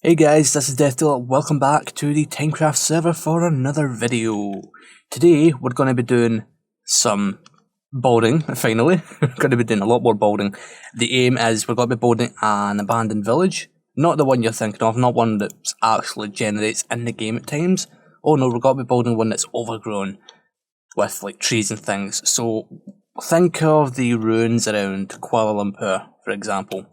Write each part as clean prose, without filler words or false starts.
Hey guys, this is Deathwish. Welcome back to the TimeCraft server for another video. Today we're going to be doing some building, finally. We're going to be doing a lot more building. The aim is we're going to be building an abandoned village. Not the one you're thinking of, not one that actually generates in the game at times. Oh no, we're going to be building one that's overgrown with like trees and things. So think of the ruins around Kuala Lumpur, for example.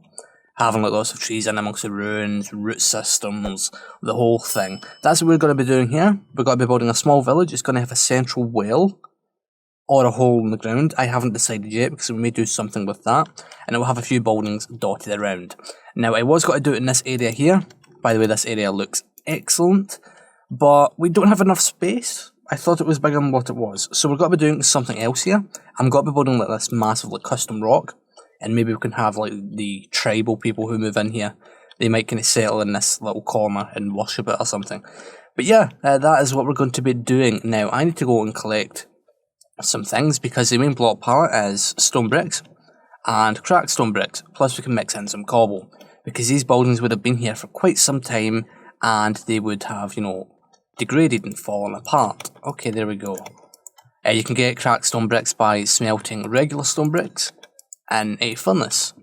Having like lots of trees in amongst the ruins, root systems, the whole thing. That's what we're going to be doing here. We're going to be building a small village. It's going to have a central well or a hole in the ground. I haven't decided yet because we may do something with that. And it will have a few buildings dotted around. Now I was going to do it in this area here. By the way, this area looks excellent. But we don't have enough space. I thought it was bigger than what it was. So we're going to be doing something else here. I'm going to be building like this massive like custom rock. And maybe we can have like the tribal people who move in here. They might kind of settle in this little corner and worship it or something. But yeah, that is what we're going to be doing. Now, I need to go and collect some things because the main block palette is stone bricks and cracked stone bricks. Plus we can mix in some cobble. Because these buildings would have been here for quite some time and they would have, you know, degraded and fallen apart. Okay, there we go. You can get cracked stone bricks by smelting regular stone bricks in a furnace.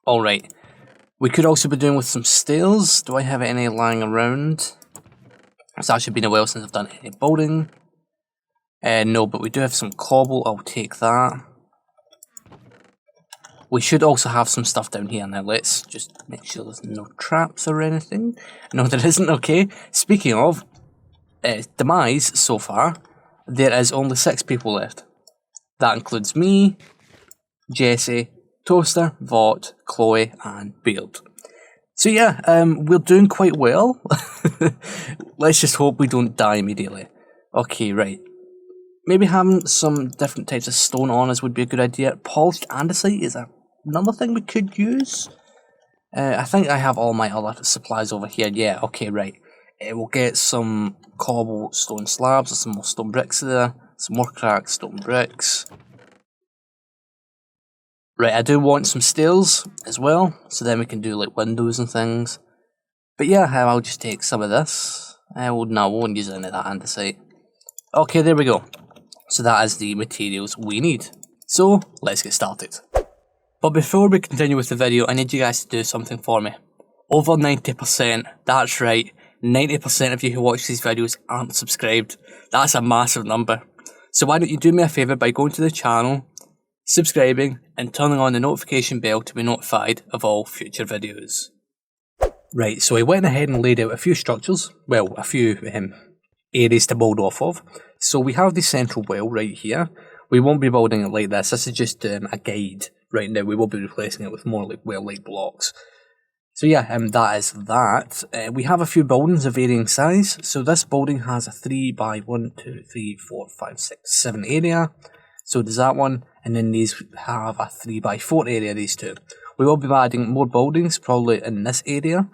Alright, we could also be doing with some stairs. Do I have any lying around? It's actually been a while since I've done any building. No, but we do have some cobble, I'll take that. We should also have some stuff down here. Now let's just make sure there's no traps or anything. No, there isn't, okay. Speaking of demise so far, there is only 6 people left. That includes me, Jesse, Toaster, Vought, Cloey, and Beard. So yeah, we're doing quite well. Let's just hope we don't die immediately. Okay, right. Maybe having some different types of stone on us would be a good idea. Polished andesite is another thing we could use. I think I have all my other supplies over here. Yeah, okay, right. We'll get some cobblestone slabs, some more stone bricks there, some more cracked stone bricks. Right, I do want some stairs as well, so then we can do like windows and things. But yeah, I'll just take some of this. We won't use any of that andesite. Okay, there we go. So that is the materials we need. So, let's get started. But before we continue with the video, I need you guys to do something for me. Over 90%, that's right, 90% of you who watch these videos aren't subscribed. That's a massive number. So why don't you do me a favour by going to the channel, subscribing, and turning on the notification bell to be notified of all future videos. Right, so I went ahead and laid out a few structures, well, a few areas to build off of. So we have the central well right here. We won't be building it like this is just a guide right now. We will be replacing it with more like well-like blocks. So yeah, that is that. We have a few buildings of varying size. So this building has a 3 by 1, 2, 3, 4, 5, 6, 7 area. So does that one, and then these have a 3 by 4 area, these two. We will be adding more buildings, probably in this area.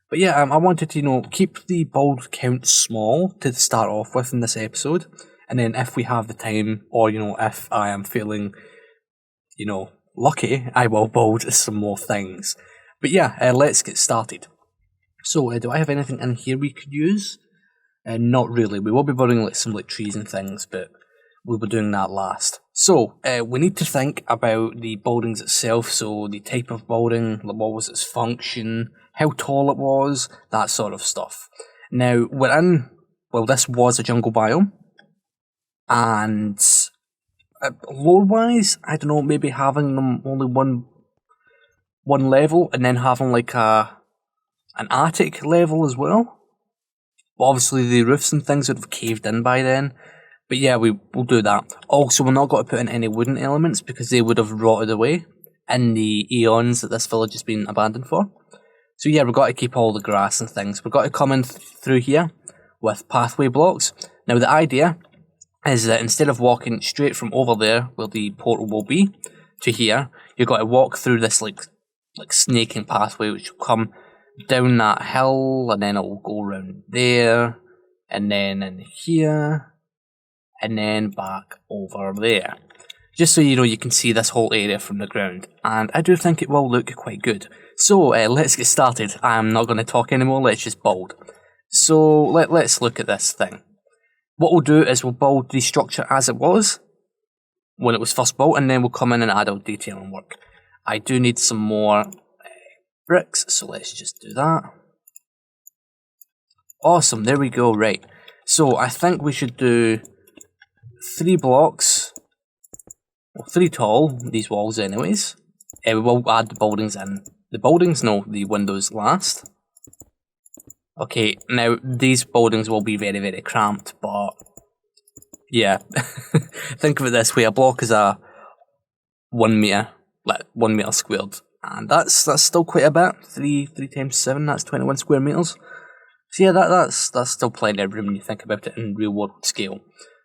But yeah, I wanted to, you know, keep the build count small to start off with in this episode. And then if we have the time, or, you know, if I am feeling, you know, lucky, I will build some more things. But yeah, let's get started. So, do I have anything in here we could use? Not really. We will be building like some like trees and things, but we'll be doing that last. So, we need to think about the buildings itself, so the type of building, what was its function, how tall it was, that sort of stuff. Now, we're in, well, this was a jungle biome, and lore-wise, I don't know, maybe having them only one level, and then having like an attic level as well. But obviously the roofs and things would have caved in by then. But yeah, we'll do that. Also, we're not going to put in any wooden elements because they would have rotted away in the eons that this village has been abandoned for. So yeah, we've got to keep all the grass and things. We've got to come in through here with pathway blocks. Now the idea is that instead of walking straight from over there, where the portal will be, to here, you've got to walk through this like snaking pathway, which will come down that hill, and then it will go around there, and then in here, and then back over there. Just so you know, you can see this whole area from the ground, and I do think it will look quite good. So let's get started. I'm not going to talk anymore, let's just build. So let's look at this thing. What we'll do is we'll build the structure as it was when it was first built, and then we'll come in and add our detail and work. I do need some more bricks, so let's just do that. Awesome, there we go, right. So I think we should do 3 blocks, well, 3 tall, these walls anyways. We will add the buildings in. The windows last. Okay, now these buildings will be very, very cramped, but yeah. Think of it this way, a block is a 1 meter, like 1 meter squared. And that's still quite a bit. 3 times 7, that's 21 square meters. So yeah, that's still plenty of room when you think about it in real world scale.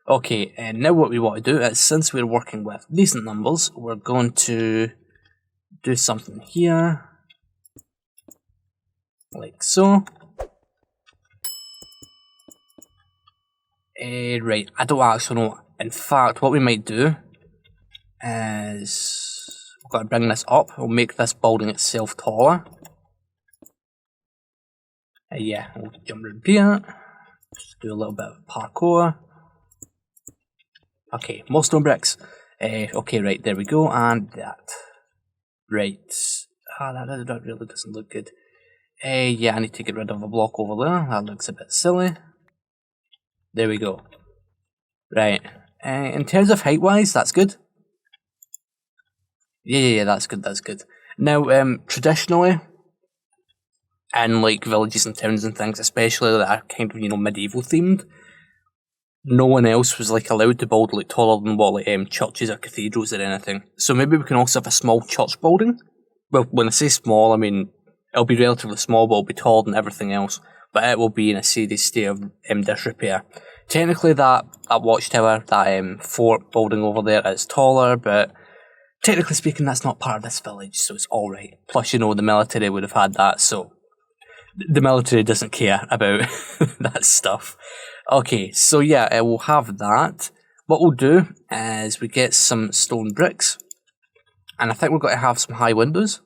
Okay, and now what we want to do is, since we're working with decent numbers, we're going to do something here. Like so. Right, I don't actually know. In fact, what we might do is we've got to bring this up. We'll make this building itself taller. Yeah, we'll jump around here. Just do a little bit of parkour. Okay, more stone bricks. Okay, right, there we go, and that. Right. That really doesn't look good. Yeah, I need to get rid of a block over there. That looks a bit silly. There we go. Right. In terms of height-wise, that's good. Yeah, that's good. Now, traditionally, in like villages and towns and things, especially that are kind of, medieval themed, no one else was like allowed to build like taller than what like churches or cathedrals or anything. So maybe we can also have a small church building. Well, when I say small, I mean it'll be relatively small, but it'll be taller than everything else. But it will be in a serious state of disrepair. Technically, that watchtower, that fort building over there is taller, but technically speaking, that's not part of this village, so it's all right. Plus, the military would have had that, so the military doesn't care about that stuff. Okay, so yeah, we'll have that. What we'll do is we get some stone bricks, and I think we're going to have some high windows.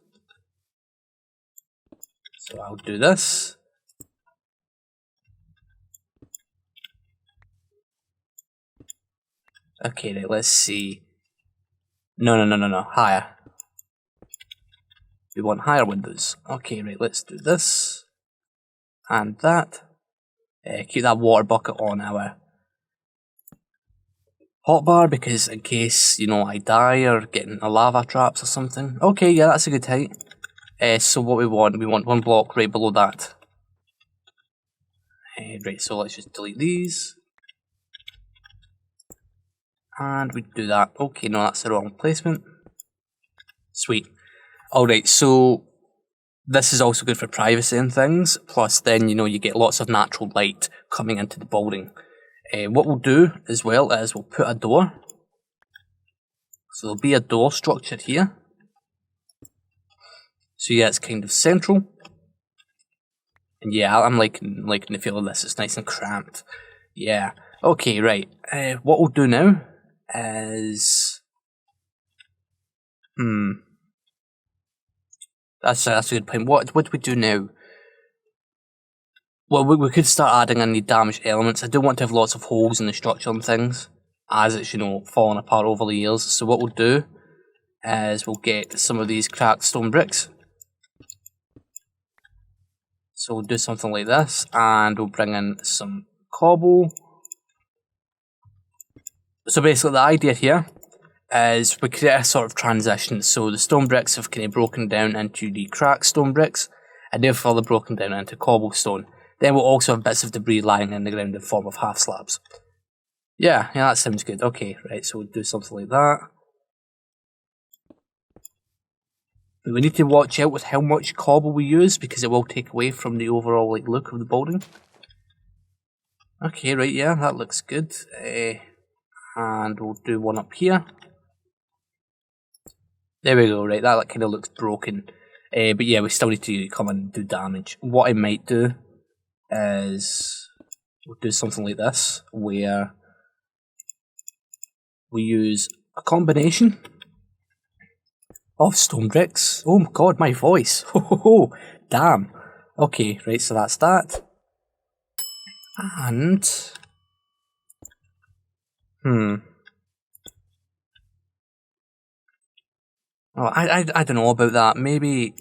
So I'll do this. Okay, right, let's see. No, higher. We want higher windows. Okay, right, let's do this. And that. Keep that water bucket on our hotbar, because in case, I die or get in a lava traps or something. Okay, yeah, that's a good height. So what we want 1 block right below that. Right, so let's just delete these. And we do that. Okay, no, that's the wrong placement. Sweet. Alright, so this is also good for privacy and things. Plus then, you get lots of natural light coming into the building. What we'll do as well is we'll put a door. So there'll be a door structured here. So yeah, it's kind of central. And yeah, I'm liking the feel of this. It's nice and cramped. Yeah. Okay, right. What we'll do now is... That's a good point. What do we do now? Well, we could start adding in the damaged elements. I do want to have lots of holes in the structure and things, as it's, falling apart over the years. So what we'll do is we'll get some of these cracked stone bricks. So we'll do something like this, and we'll bring in some cobble. So basically the idea here is we create a sort of transition. So the stone bricks have kind of broken down into the cracked stone bricks, and they're further broken down into cobblestone. Then we'll also have bits of debris lying in the ground in the form of half slabs. Yeah, that sounds good. Okay, right, so we'll do something like that. We need to watch out with how much cobble we use, because it will take away from the overall look of the building. Okay, right, yeah, that looks good. And we'll do one up here. There we go, right, that kind of looks broken. But yeah, we still need to come and do damage. What I might do is we'll do something like this, where we use a combination of stone bricks. Oh god, my voice. Ho ho ho. Damn. Okay, right, so that's that. And... Oh, I don't know about that. Maybe...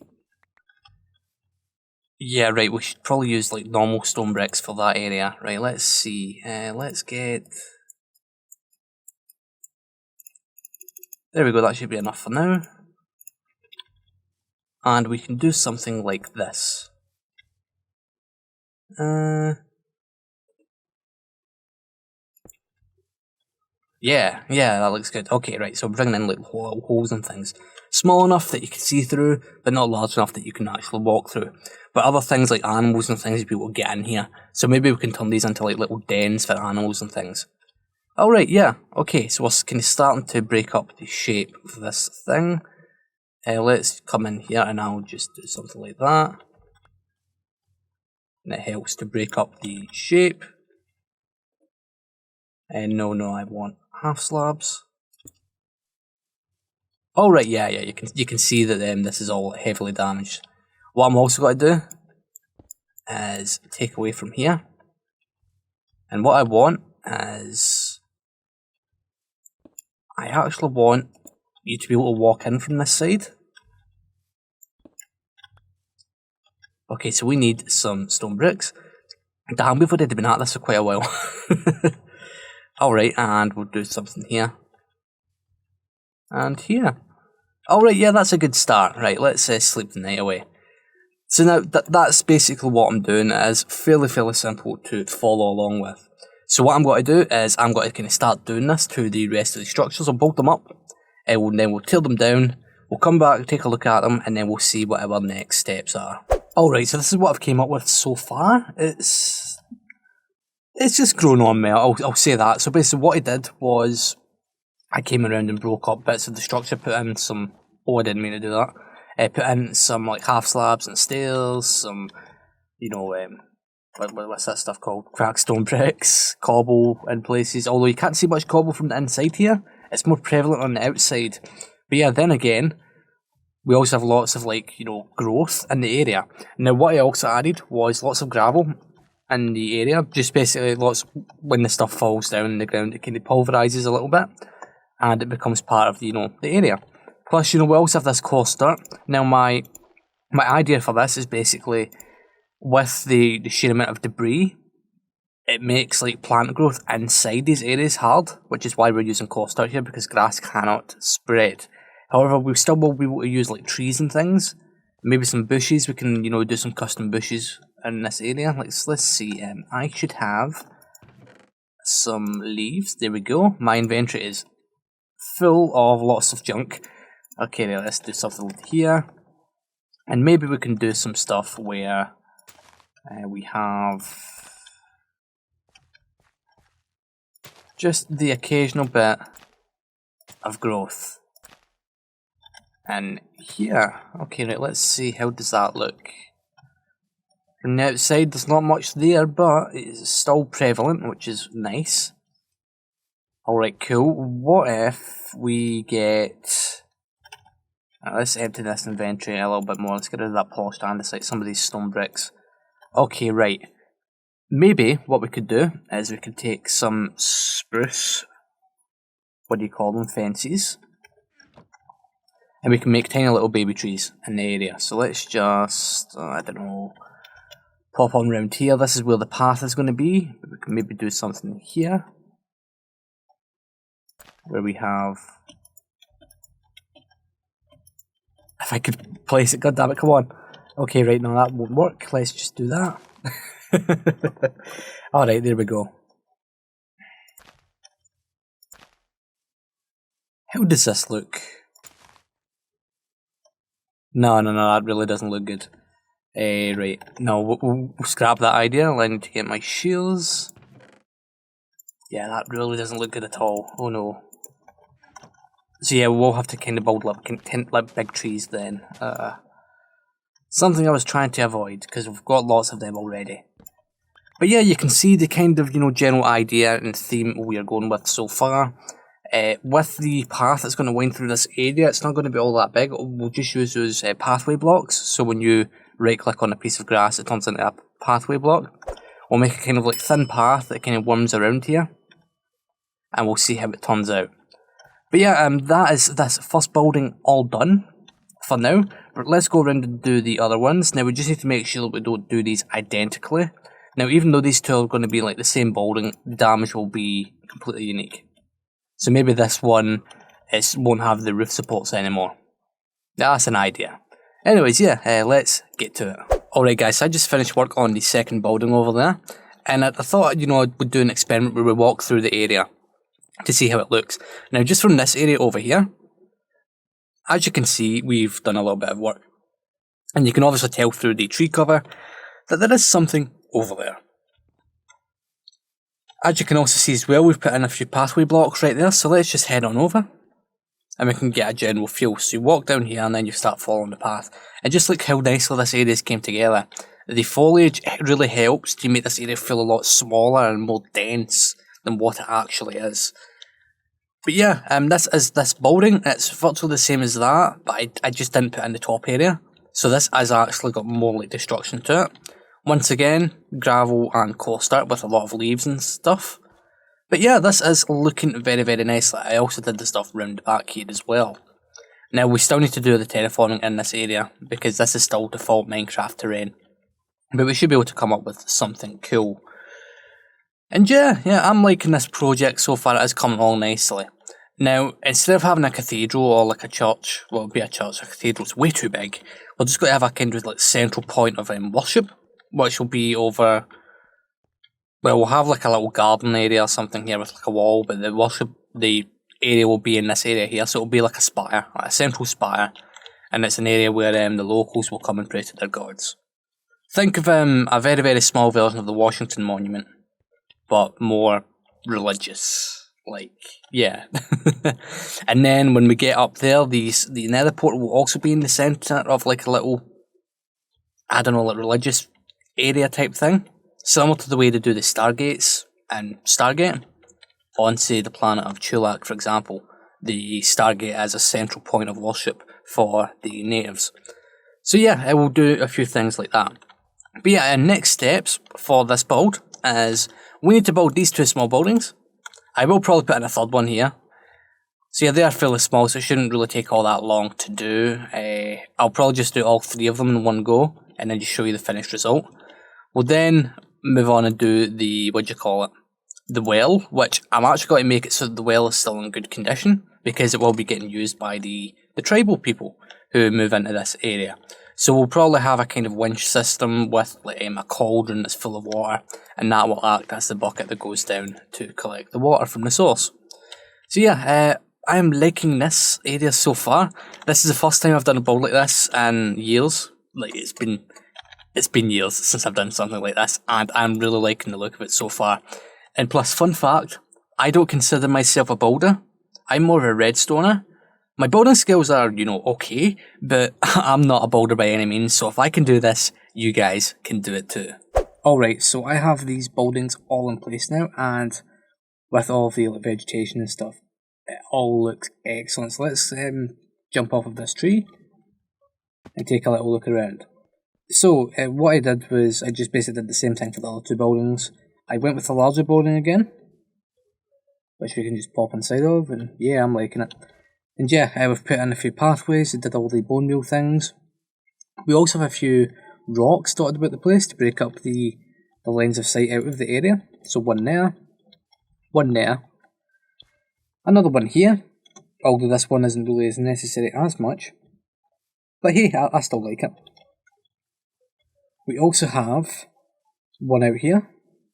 Yeah, right, we should probably use like normal stone bricks for that area. Right, let's see. Let's get... There we go, that should be enough for now. And we can do something like this. Yeah, that looks good. Okay, right, so we're bringing in like holes and things. Small enough that you can see through, but not large enough that you can actually walk through. But other things like animals and things people will get in here. So maybe we can turn these into like little dens for animals and things. Alright, yeah, okay, so we're kind of starting to break up the shape of this thing. Let's come in here and I'll just do something like that. And it helps to break up the shape. And no, I want half slabs. Oh right, yeah, you can see that this is all heavily damaged. What I'm also going to do is take away from here. And what I want is... I actually want you to be able to walk in from this side. Okay, so we need some stone bricks. Damn, we've already been at this for quite a while. Alright, and we'll do something here. And here. Alright, yeah, that's a good start. Right, let's sleep the night away. So now, that's basically what I'm doing. It is fairly simple to follow along with. So what I'm going to do is, I'm going to kind of start doing this to the rest of the structures. I'll build them up, and then we'll tear them down, we'll come back, take a look at them, and then we'll see what our next steps are. Alright, so this is what I've came up with so far. It's just grown on me, I'll say that. So basically what I did was, I came around and broke up bits of the structure, put in some... Oh, I didn't mean to do that. Put in some like half slabs and stairs, some, you know, what's that stuff called? Cracked stone bricks, cobble in places. Although you can't see much cobble from the inside here, it's more prevalent on the outside. But yeah, then again, we also have lots of like, you know, growth in the area. Now what I also added was lots of gravel in the area, just basically lots, when the stuff falls down in the ground, it kind of pulverizes a little bit, and it becomes part of the, you know, the area. Plus, you know, we also have this coarse dirt. Now my idea for this is basically, with the sheer amount of debris, it makes like plant growth inside these areas hard, which is why we're using coarse dirt here, because grass cannot spread. However, we still will be able to use like trees and things, maybe some bushes. We can, you know, do some custom bushes in this area. Let's see. I should have some leaves. There we go. My inventory is full of lots of junk. Okay, now let's do something here, and maybe we can do some stuff where we have just the occasional bit of growth. And here, okay, right, let's see, how does that look? From the outside, there's not much there, but it's still prevalent, which is nice. Alright, cool. What if we get... let's empty this inventory a little bit more. Let's get rid of that polished andesite, some of these stone bricks. Okay, right. Maybe what we could do is we could take some spruce, what do you call them, fences, and we can make tiny little baby trees in the area. So let's just, I don't know, pop on around here. This is where the path is going to be. We can maybe do something here, where we have... If I could place it, goddammit, come on. Okay, right, no, that won't work. Let's just do that. Alright, there we go. How does this look? No, that really doesn't look good. Right, no, we'll scrap that idea. I need to get my shields. Yeah, that really doesn't look good at all. Oh no. So yeah, we'll have to kind of build like big trees then. Something I was trying to avoid, because we've got lots of them already. But yeah, you can see the kind of, you know, general idea and theme we are going with so far. With the path that's going to wind through this area, it's not going to be all that big. We'll just use those pathway blocks. So when you right click on a piece of grass, it turns into a pathway block. We'll make a kind of like thin path that kind of worms around here, and we'll see how it turns out. But yeah, that is this first building all done for now. But let's go around and do the other ones. Now we just need to make sure that we don't do these identically. Now even though these two are going to be like the same building, the damage will be completely unique. So maybe this one won't have the roof supports anymore. That's an idea. Anyways, yeah, let's get to it. Alright guys, so I just finished work on the second building over there, and I thought, I would do an experiment where we walk through the area to see how it looks. Now just from this area over here, as you can see, we've done a little bit of work. And you can obviously tell through the tree cover that there is something over there. As you can also see as well, we've put in a few pathway blocks right there, so let's just head on over. And we can get a general feel. So you walk down here and then you start following the path. And just look how nicely this area's came together. The foliage really helps to make this area feel a lot smaller and more dense than what it actually is. But yeah, this is this building. It's virtually the same as that, but I just didn't put in the top area. So this has actually got more like destruction to it. Once again, gravel and coarse dirt with a lot of leaves and stuff. But yeah, this is looking very, very nicely. I also did the stuff round the back here as well. Now, we still need to do the terraforming in this area, because this is still default Minecraft terrain. But we should be able to come up with something cool. And yeah, I'm liking this project so far. It is coming along nicely. Now, instead of having a cathedral or like a church, well, it would be a church, a cathedral, it's way too big. We're just going to have a kind of like central point of worship, which will be over... Well, we'll have like a little garden area or something here with like a wall, but the area will be in this area here, so it'll be like a spire, like a central spire, and it's an area where the locals will come and pray to their gods. Think of a very, very small version of the Washington Monument, but more religious, like, yeah. And then when we get up there, the nether portal will also be in the centre of like a little, I don't know, like religious area type thing. Similar to the way they do the Stargates and Stargate. On, say, the planet of Chulak, for example, the Stargate is a central point of worship for the natives. So yeah, I will do a few things like that. But yeah, next steps for this build is we need to build these two small buildings. I will probably put in a third one here. So yeah, they are fairly small, so it shouldn't really take all that long to do. I'll probably just do all three of them in one go, and then just show you the finished result. We'll then move on and do the, the well, which I'm actually going to make it so that the well is still in good condition, because it will be getting used by the tribal people who move into this area. So we'll probably have a kind of winch system with like, a cauldron that's full of water, and that will act as the bucket that goes down to collect the water from the source. So yeah, I am liking this area so far. This is the first time I've done a build like this in years. Like it's been years since I've done something like this, and I'm really liking the look of it so far. And plus, fun fact, I don't consider myself a builder. I'm more of a redstoner. My building skills are, okay, but I'm not a builder by any means, so if I can do this, you guys can do it too. Alright, so I have these buildings all in place now, and with all the vegetation and stuff, it all looks excellent. So let's jump off of this tree and take a little look around. So, what I did was, I just basically did the same thing for the other two buildings. I went with the larger building again, which we can just pop inside of, and yeah, I'm liking it. And yeah, we've put in a few pathways, did all the bone meal things. We also have a few rocks dotted about the place to break up the lines of sight out of the area. So one there, another one here, although this one isn't really as necessary as much. But hey, I still like it. We also have one out here,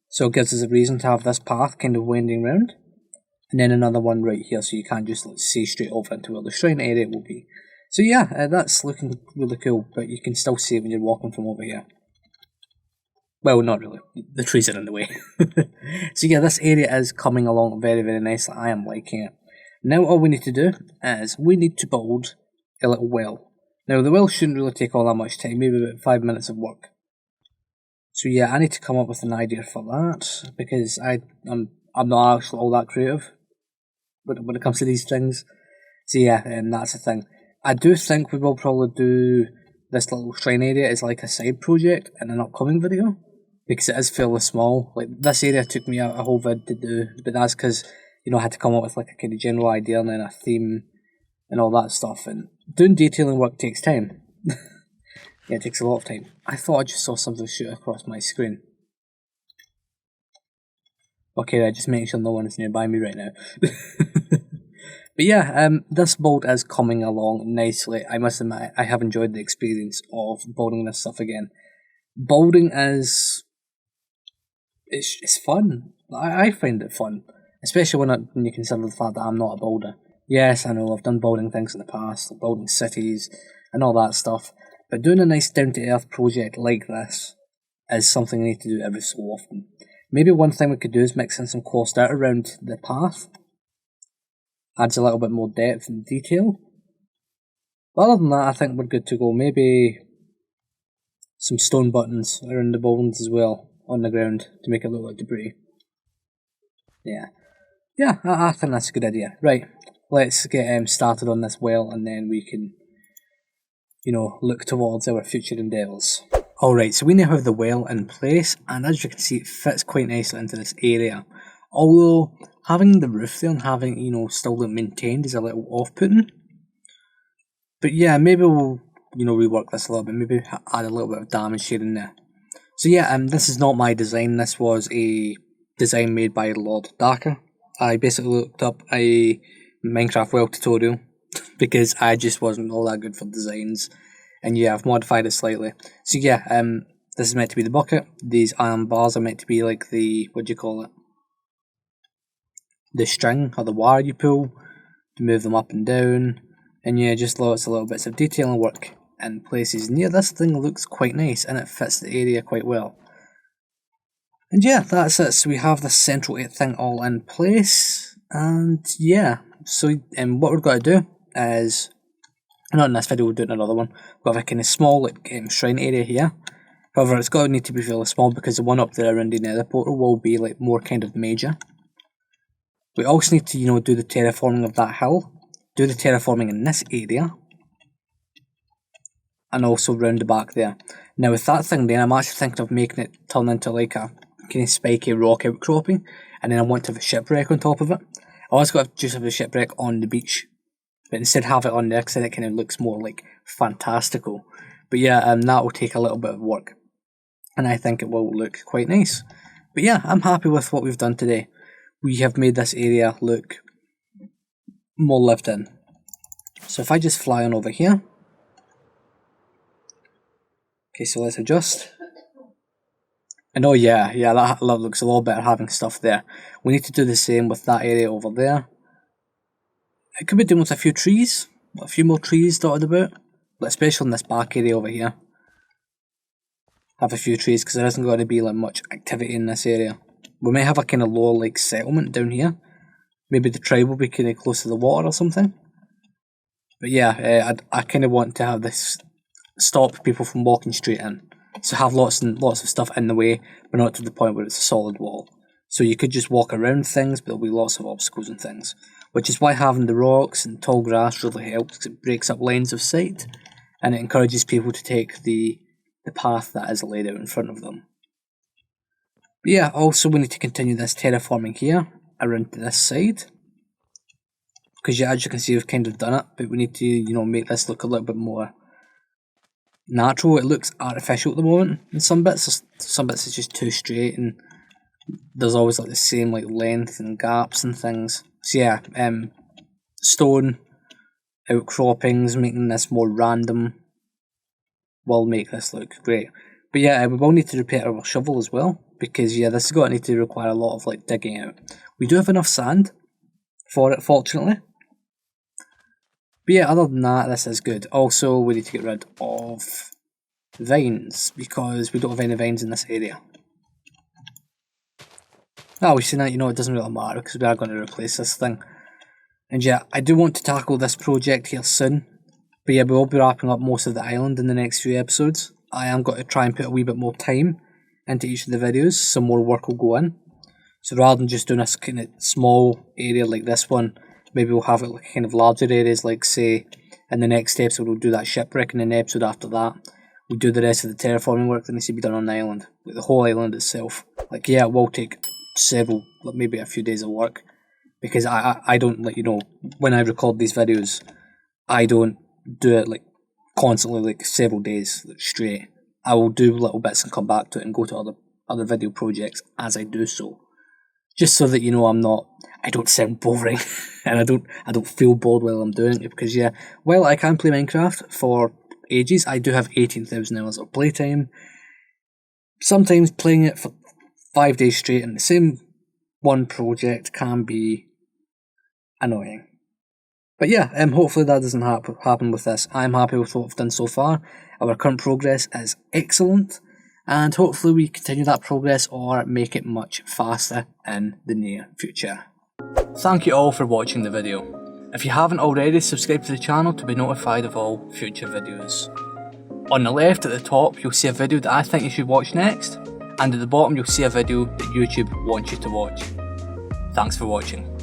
so it gives us a reason to have this path kind of winding round. And then another one right here, so you can't just see straight over into where the shrine area will be. So yeah, that's looking really cool, but you can still see it when you're walking from over here. Well, not really. The trees are in the way. So yeah, this area is coming along very, very nicely. I am liking it. Now all we need to do is we need to build a little well. Now the well shouldn't really take all that much time, maybe about 5 minutes of work. So yeah, I need to come up with an idea for that, because I'm not actually all that creative. when it comes to these things. So yeah, that's the thing. I do think we will probably do this little shrine area as like a side project in an upcoming video, because it is fairly small. Like, this area took me a whole vid to do, but that's because, you know, I had to come up with like a kind of general idea and then a theme and all that stuff, and doing detailing work takes time. Yeah, it takes a lot of time. I thought I just saw something shoot across my screen. Okay, right, just making sure no one is nearby me right now. But yeah, this build is coming along nicely. I must admit, I have enjoyed the experience of building this stuff again. Building is... It's fun. I find it fun. Especially when you consider the fact that I'm not a builder. Yes, I know, I've done building things in the past, like building cities and all that stuff. But doing a nice down-to-earth project like this is something I need to do every so often. Maybe one thing we could do is mix in some coarse dirt around the path. Adds a little bit more depth and detail. But other than that, I think we're good to go. Maybe some stone buttons around the buildings as well, on the ground, to make it look like debris. Yeah, I think that's a good idea. Right, let's get started on this well, and then we can, you know, look towards our future endeavours. Alright, so we now have the well in place, and as you can see, it fits quite nicely into this area. Although, having the roof there and having, you know, still look maintained is a little off-putting. But yeah, maybe we'll, you know, rework this a little bit, maybe add a little bit of damage here and there. So yeah, this is not my design, this was a design made by Lord Darker. I basically looked up a Minecraft well tutorial, because I just wasn't all that good for designs. And yeah, I've modified it slightly. So yeah, this is meant to be the bucket. These iron bars are meant to be like the, what do you call it? The string or the wire you pull to move them up and down. And yeah, just lots of little bits of detailing work in places. And yeah, this thing looks quite nice and it fits the area quite well. And yeah, that's it. So we have this central thing all in place. And yeah, so what we're going to do is, not in this video, we'll do it in another one. We've got a kind of small like shrine area here. However, it's going to need to be fairly small because the one up there around the nether portal will be like more kind of major. We also need to, you know, do the terraforming of that hill, do the terraforming in this area, and also round the back there. Now with that thing there, I'm actually thinking of making it turn into like a kind of spiky rock outcropping, and then I want to have a shipwreck on top of it. I also got to just have a shipwreck on the beach, but instead have it on there because then it kind of looks more like fantastical. But yeah, that will take a little bit of work, and I think it will look quite nice. But yeah, I'm happy with what we've done today. We have made this area look more lived in. So if I just fly on over here. Okay, so let's adjust. And oh yeah, that looks a lot better having stuff there. We need to do the same with that area over there. It could be doing with a few trees. A few more trees dotted about. But especially in this back area over here. Have a few trees because there isn't going to be like much activity in this area. We may have a kind of lower like settlement down here. Maybe the tribe will be kind of close to the water or something. But yeah, I kind of want to have this stop people from walking straight in. So have lots and lots of stuff in the way, but not to the point where it's a solid wall. So you could just walk around things, but there'll be lots of obstacles and things. Which is why having the rocks and tall grass really helps, because it breaks up lines of sight, and it encourages people to take the path that is laid out in front of them. But yeah, also we need to continue this terraforming here, around to this side. Because yeah, as you can see, we've kind of done it, but we need to, you know, make this look a little bit more natural. It looks artificial at the moment in some bits. Some bits is just too straight, and there's always like the same like length and gaps and things. So yeah, stone outcroppings, making this more random, will make this look great. But yeah, we will need to repair our shovel as well, because yeah, this is going to need to require a lot of like digging out. We do have enough sand for it, fortunately. But yeah, other than that, this is good. Also, we need to get rid of vines, because we don't have any vines in this area. Oh, we've seen that, you know, it doesn't really matter, because we are going to replace this thing. And yeah, I do want to tackle this project here soon. But yeah, we will be wrapping up most of the island in the next few episodes. I am going to try and put a wee bit more time into each of the videos, some more work will go in. So rather than just doing a kind of small area like this one, maybe we'll have it like kind of larger areas, like say in the next episode we'll do that shipwreck, and in the episode after that we'll do the rest of the terraforming work that needs to be done on the island, like the whole island itself. Like yeah, it will take several, like maybe a few days of work, because I don't, like, you know, when I record these videos, I don't do it like constantly, like several days like, straight. I will do little bits and come back to it and go to other video projects as I do so, just so that, you know, I don't sound boring and I don't feel bored while I'm doing it. Because yeah, while I can play Minecraft for ages, I do have 18,000 hours of playtime. Sometimes playing it for 5 days straight in the same one project can be annoying. But yeah, hopefully that doesn't happen with this. I'm happy with what we've done so far. Our current progress is excellent, and hopefully we continue that progress or make it much faster in the near future. Thank you all for watching the video. If you haven't already, subscribe to the channel to be notified of all future videos. On the left at the top you'll see a video that I think you should watch next, and at the bottom you'll see a video that YouTube wants you to watch. Thanks for watching.